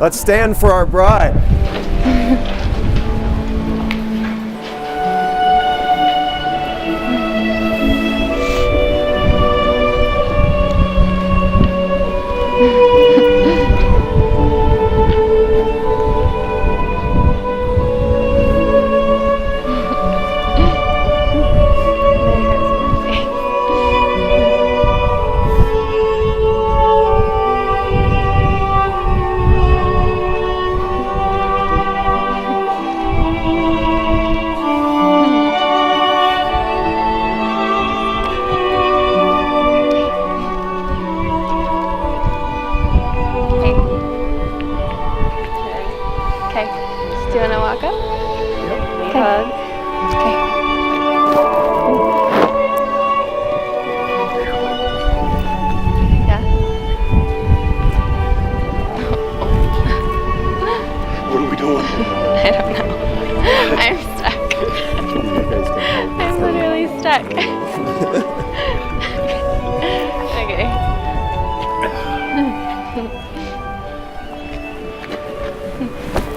Let's stand for our bride.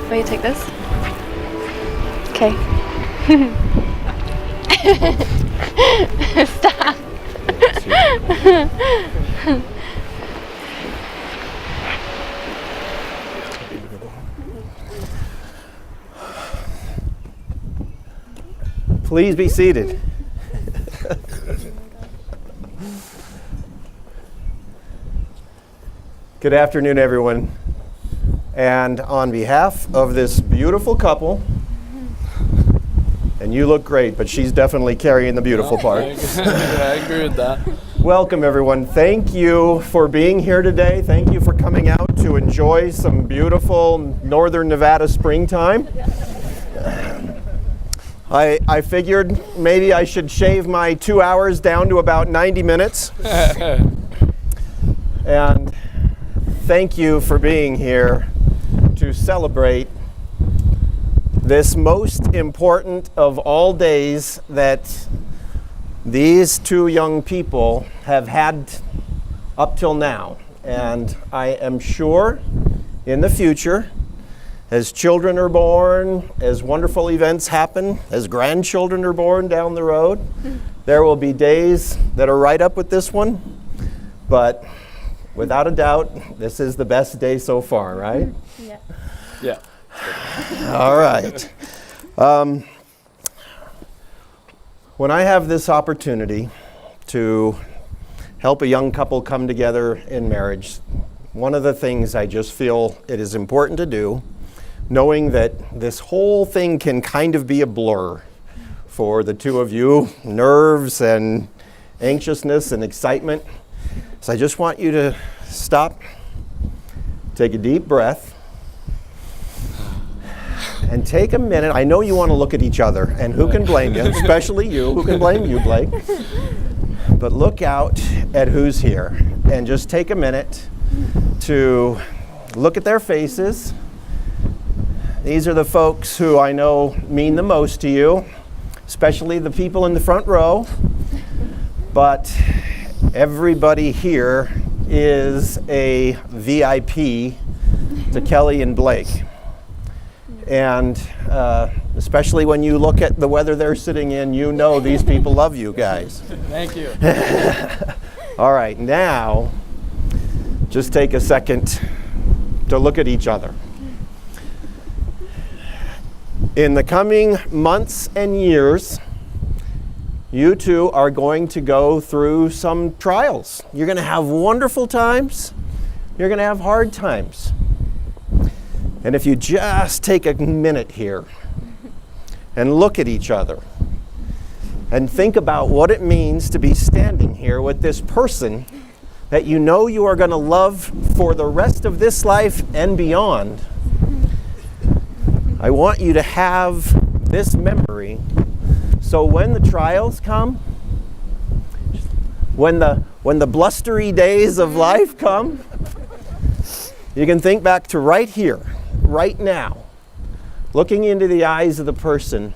Will you take this? Okay. Stop. Please be seated. Good afternoon, everyone. And on behalf of this beautiful couple, and you look great, but she's definitely carrying the beautiful part. I agree with that. Welcome, everyone. Thank you for being here today. Thank you for coming out to enjoy some beautiful northern Nevada springtime. I figured maybe I should shave my 2 hours down to about 90 minutes. And thank you for being here to celebrate this most important of all days that these two young people have had up till now. And I am sure in the future, as children are born, as wonderful events happen, as grandchildren are born down the road, there will be days that are right up with this one. But without a doubt, this is the best day so far, right? Yeah. Yeah. All right. When I have this opportunity to help a young couple come together in marriage, one of the things I just feel it is important to do, knowing that this whole thing can kind of be a blur for the two of you, nerves and anxiousness and excitement. So I just want you to stop, take a deep breath, and take a minute. I know you want to look at each other, and who can blame you, especially you. Who can blame you, Blake? But look out at who's here, and just take a minute to look at their faces. These are the folks who I know mean the most to you, especially the people in the front row. But everybody here is a VIP to Kelley and Blake. And especially when you look at the weather they're sitting in, you know these people love you guys. Thank you. All right, now just take a second to look at each other. In the coming months and years, you two are going to go through some trials. You're going to have wonderful times. You're going to have hard times. And if you just take a minute here and look at each other and think about what it means to be standing here with this person that you know you are going to love for the rest of this life and beyond, I want you to have this memory so when the trials come, when the blustery days of life come, you can think back to right here, right now, looking into the eyes of the person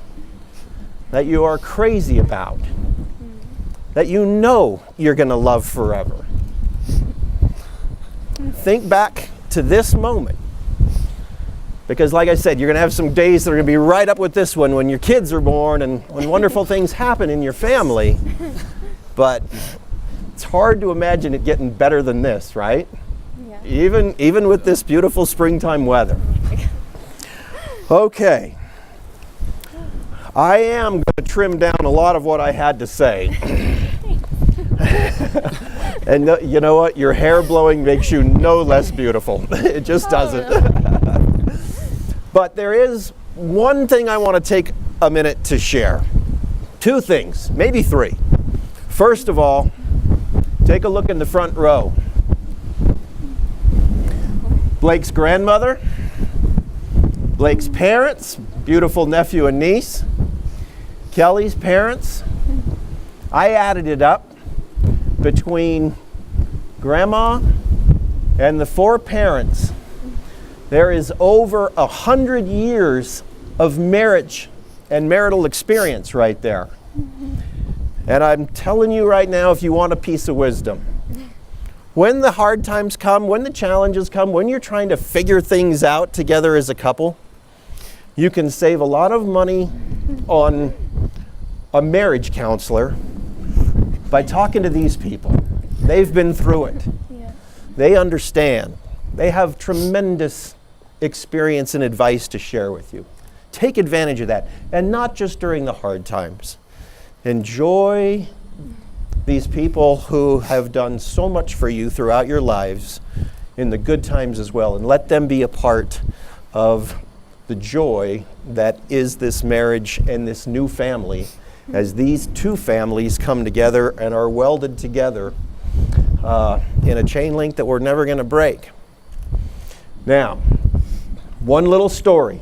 that you are crazy about, that you know you're going to love forever. Think back to this moment Because like I said, you're going to have some days that are going to be right up with this one when your kids are born and when wonderful things happen in your family. But it's hard to imagine it getting better than this, right? Yeah. Even with this beautiful springtime weather. Okay. I am going to trim down a lot of what I had to say. And you know what? Your hair blowing makes you no less beautiful. It just doesn't. But there is one thing I want to take a minute to share. Two things, maybe three. First of all, take a look in the front row. Blake's grandmother, Blake's parents, beautiful nephew and niece, Kelley's parents. I added it up between Grandma and the four parents. There is over 100 years of marriage and marital experience right there. And I'm telling you right now, if you want a piece of wisdom, when the hard times come, when the challenges come, when you're trying to figure things out together as a couple, you can save a lot of money on a marriage counselor by talking to these people. They've been through it. Yeah. They understand. They have tremendous experience and advice to share with you. Take advantage of that, and not just during the hard times. Enjoy these people who have done so much for you throughout your lives in the good times as well, and let them be a part of the joy that is this marriage and this new family as these two families come together and are welded together in a chain link that we're never going to break. Now, one little story.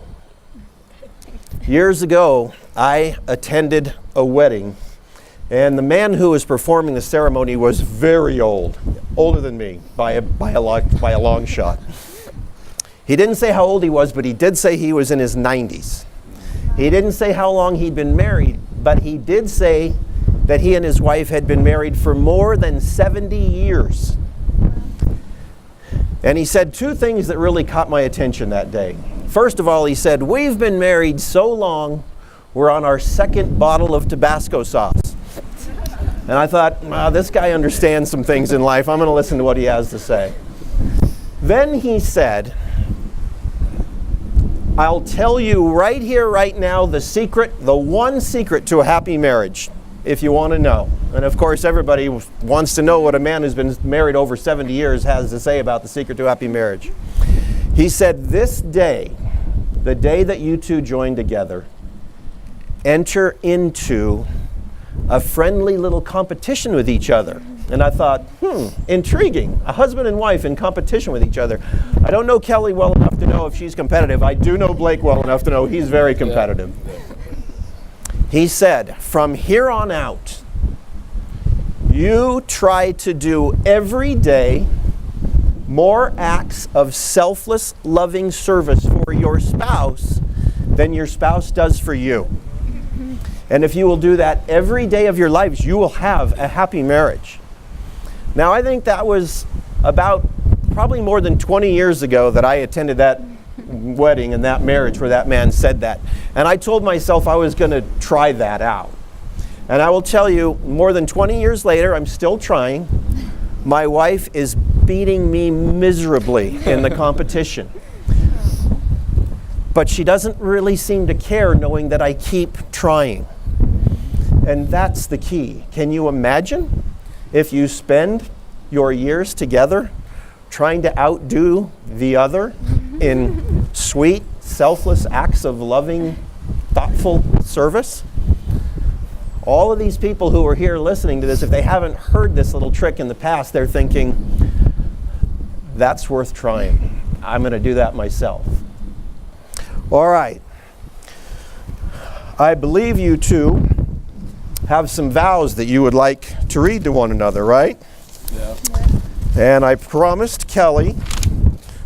Years ago, I attended a wedding, and the man who was performing the ceremony was very old, older than me by a long shot. He didn't say how old he was, but he did say he was in his 90s. He didn't say how long he'd been married, but he did say that he and his wife had been married for more than 70 years. And he said two things that really caught my attention that day. First of all, he said, "We've been married so long, we're on our second bottle of Tabasco sauce." And I thought, wow, this guy understands some things in life. I'm going to listen to what he has to say. Then he said, "I'll tell you right here, right now, the secret, the one secret to a happy marriage, if you want to know." And of course, everybody wants to know what a man who's been married over 70 years has to say about the secret to a happy marriage. He said, "This day, the day that you two join together, enter into a friendly little competition with each other." And I thought, intriguing. A husband and wife in competition with each other. I don't know Kelley well enough to know if she's competitive. I do know Blake well enough to know he's very competitive. He said, "From here on out, you try to do every day more acts of selfless, loving service for your spouse than your spouse does for you. And if you will do that every day of your lives, you will have a happy marriage." Now, I think that was about probably more than 20 years ago that I attended that wedding and that marriage where that man said that. And I told myself I was going to try that out. And I will tell you, more than 20 years later, I'm still trying. My wife is beating me miserably in the competition. But she doesn't really seem to care, knowing that I keep trying. And that's the key. Can you imagine if you spend your years together trying to outdo the other in sweet, selfless acts of loving, thoughtful service? All of these people who are here listening to this, if they haven't heard this little trick in the past, they're thinking, that's worth trying. I'm going to do that myself. All right. I believe you two have some vows that you would like to read to one another, right? Yeah. And I promised Kelley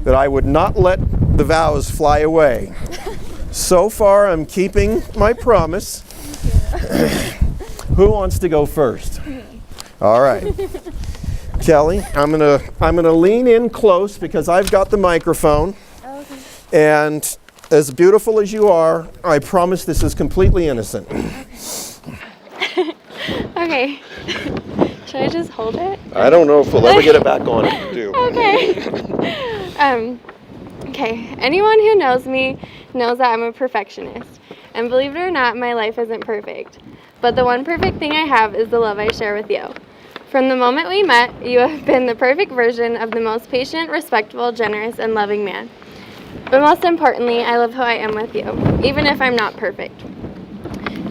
that I would not let the vows fly away. So far, I'm keeping my promise. Who wants to go first? All right. Kelley, I'm gonna lean in close because I've got the microphone. Okay. And as beautiful as you are, I promise this is completely innocent. Okay. Should I just hold it? I don't know if we'll ever get it back on if you do. Okay. Okay. Anyone who knows me knows that I'm a perfectionist. And believe it or not, my life isn't perfect. But the one perfect thing I have is the love I share with you. From the moment we met, you have been the perfect version of the most patient, respectful, generous, and loving man. But most importantly, I love who I am with you, even if I'm not perfect.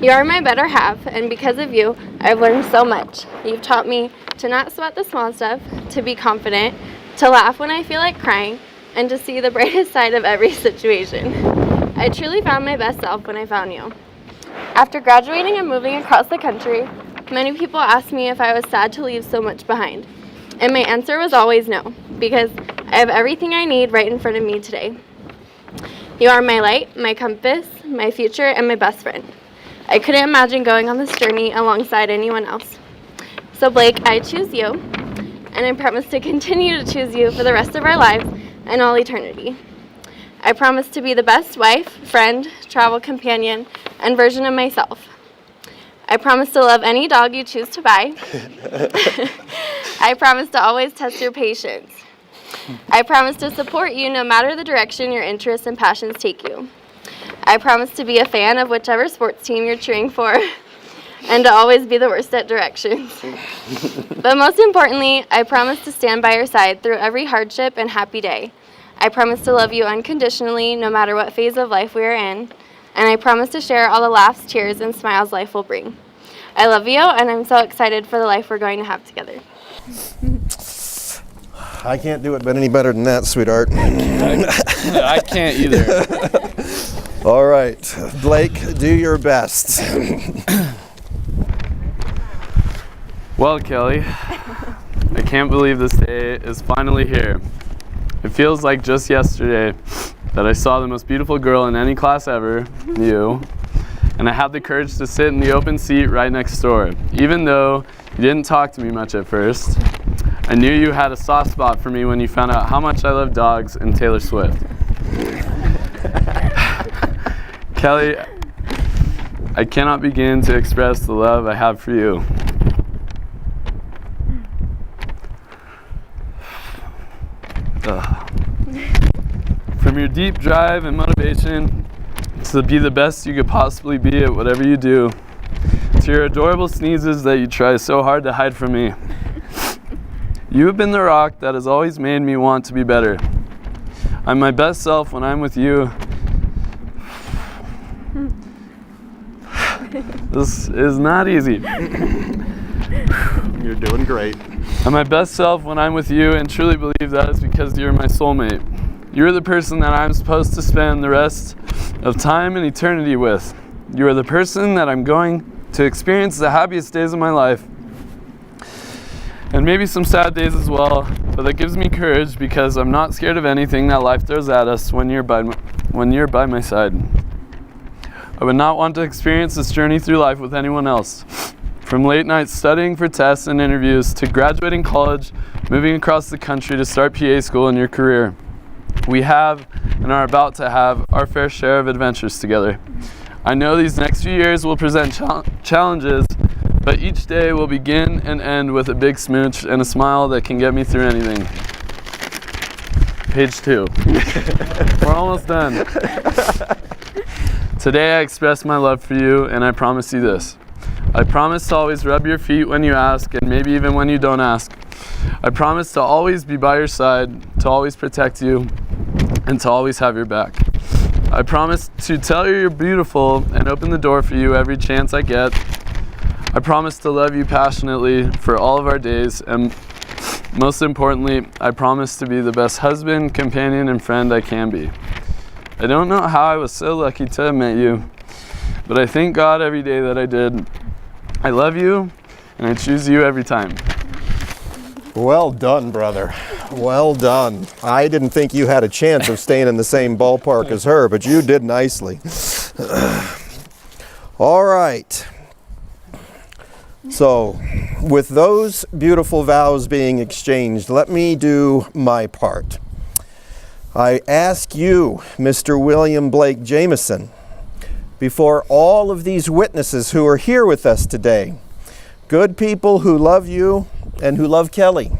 You are my better half, and because of you, I've learned so much. You've taught me to not sweat the small stuff, to be confident, to laugh when I feel like crying, and to see the brightest side of every situation. I truly found my best self when I found you. After graduating and moving across the country, many people asked me if I was sad to leave so much behind. And my answer was always no, because I have everything I need right in front of me today. You are my light, my compass, my future, and my best friend. I couldn't imagine going on this journey alongside anyone else. So Blake, I choose you, and I promise to continue to choose you for the rest of our lives and all eternity. I promise to be the best wife, friend, travel companion, and version of myself. I promise to love any dog you choose to buy. I promise to always test your patience. I promise to support you no matter the direction your interests and passions take you. I promise to be a fan of whichever sports team you're cheering for, and to always be the worst at directions. But most importantly, I promise to stand by your side through every hardship and happy day. I promise to love you unconditionally no matter what phase of life we are in, and I promise to share all the laughs, tears, and smiles life will bring. I love you, and I'm so excited for the life we're going to have together. I can't do it but any better than that, sweetheart. I can't either. All right, Blake, do your best. Well, Kelly, I can't believe this day is finally here. It feels like just yesterday that I saw the most beautiful girl in any class ever, you, and I had the courage to sit in the open seat right next door. Even though you didn't talk to me much at first, I knew you had a soft spot for me when you found out how much I love dogs and Taylor Swift. Kelly, I cannot begin to express the love I have for you. From your deep drive and motivation to be the best you could possibly be at whatever you do, to your adorable sneezes that you try so hard to hide from me, you have been the rock that has always made me want to be better. I'm my best self when I'm with you. This is not easy. You're doing great. I'm my best self when I'm with you, and truly believe that is because you're my soulmate. You're the person that I'm supposed to spend the rest of time and eternity with. You are the person that I'm going to experience the happiest days of my life. And maybe some sad days as well, but that gives me courage because I'm not scared of anything that life throws at us when you're by my side. I would not want to experience this journey through life with anyone else. From late nights studying for tests and interviews to graduating college, moving across the country to start PA school in your career. We have and are about to have our fair share of adventures together. I know these next few years will present challenges, but each day will begin and end with a big smooch and a smile that can get me through anything. Page 2. We're almost done. Today I express my love for you, and I promise you this. I promise to always rub your feet when you ask, and maybe even when you don't ask. I promise to always be by your side, to always protect you, and to always have your back. I promise to tell you you're beautiful and open the door for you every chance I get. I promise to love you passionately for all of our days, and most importantly, I promise to be the best husband, companion, and friend I can be. I don't know how I was so lucky to have met you, but I thank God every day that I did. I love you, and I choose you every time. Well done, brother. Well done. I didn't think you had a chance of staying in the same ballpark as her, but you did nicely. All right. So, with those beautiful vows being exchanged, let me do my part. I ask you, Mr. William Blake Jameson, before all of these witnesses who are here with us today, good people who love you and who love Kelley,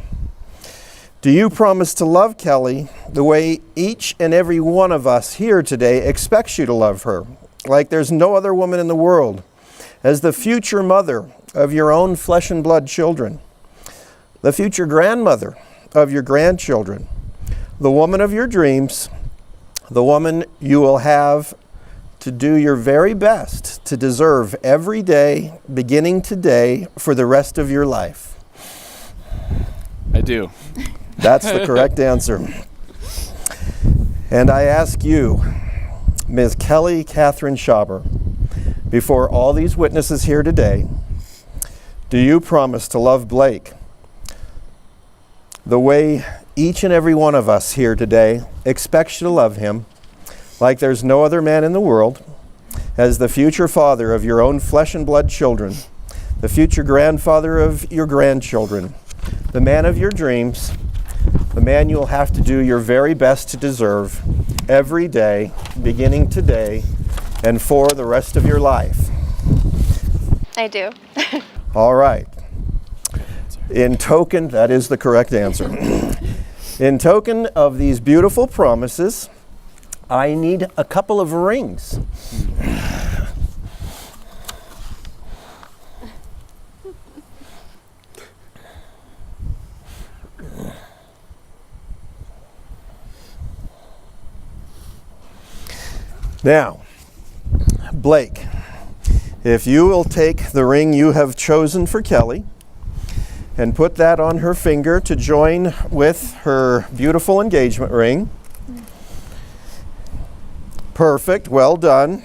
do you promise to love Kelley the way each and every one of us here today expects you to love her, like there's no other woman in the world, as the future mother of your own flesh and blood children, the future grandmother of your grandchildren, the woman of your dreams, the woman you will have to do your very best to deserve every day, beginning today, for the rest of your life? I do. That's the correct answer. And I ask you, Ms. Kelley Catherine Schauber, before all these witnesses here today, do you promise to love Blake the way each and every one of us here today expects you to love him, like there's no other man in the world, as the future father of your own flesh and blood children, the future grandfather of your grandchildren, the man of your dreams, the man you'll have to do your very best to deserve every day, beginning today, and for the rest of your life? I do. All right. In token, that is the correct answer. In token of these beautiful promises, I need a couple of rings. Now, Blake, if you will take the ring you have chosen for Kelley and put that on her finger to join with her beautiful engagement ring. Perfect, well done.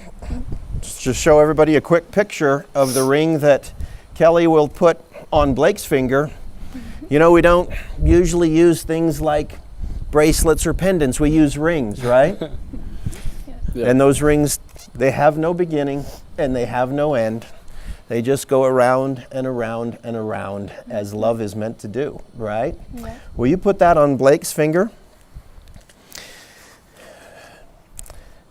Just show everybody a quick picture of the ring that Kelley will put on Blake's finger. You know, we don't usually use things like bracelets or pendants, we use rings, right? Yeah. And those rings, they have no beginning and they have no end. They just go around and around and around as love is meant to do, right? Yeah. Will you put that on Blake's finger?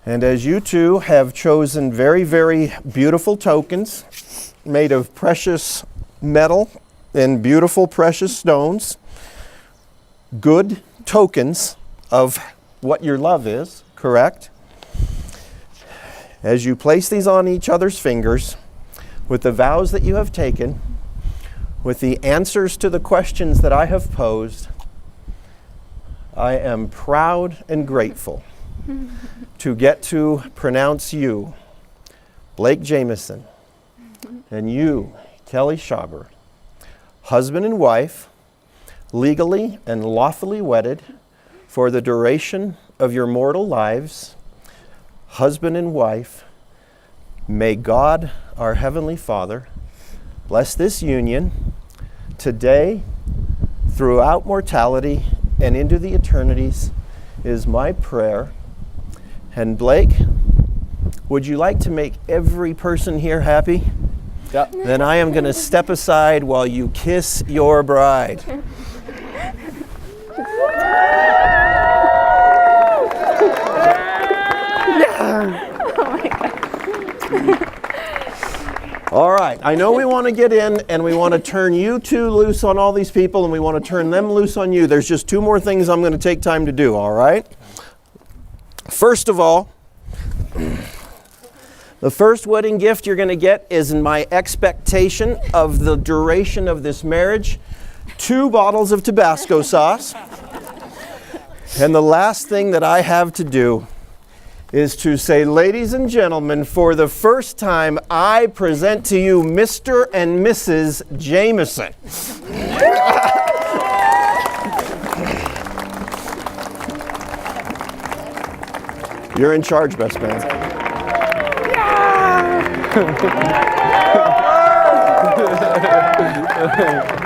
And as you two have chosen very, very beautiful tokens made of precious metal and beautiful precious stones, good tokens of what your love is, correct? As you place these on each other's fingers, with the vows that you have taken, with the answers to the questions that I have posed, I am proud and grateful to get to pronounce you, Blake Jameson, and you, Kelley Schauber, husband and wife, legally and lawfully wedded for the duration of your mortal lives, husband and wife. May God, our Heavenly Father, bless this union today, throughout mortality, and into the eternities, is my prayer. And Blake, would you like to make every person here happy? Yeah. Then I am going to step aside while you kiss your bride. All right, I know we want to get in and we want to turn you two loose on all these people and we want to turn them loose on you. There's just two more things I'm going to take time to do, all right? First of all, the first wedding gift you're going to get is in my expectation of the duration of this marriage, 2 bottles of Tabasco sauce. And the last thing that I have to do is to say, ladies and gentlemen, for the first time, I present to you Mr. and Mrs. Jameson. You're in charge, best man. Yeah!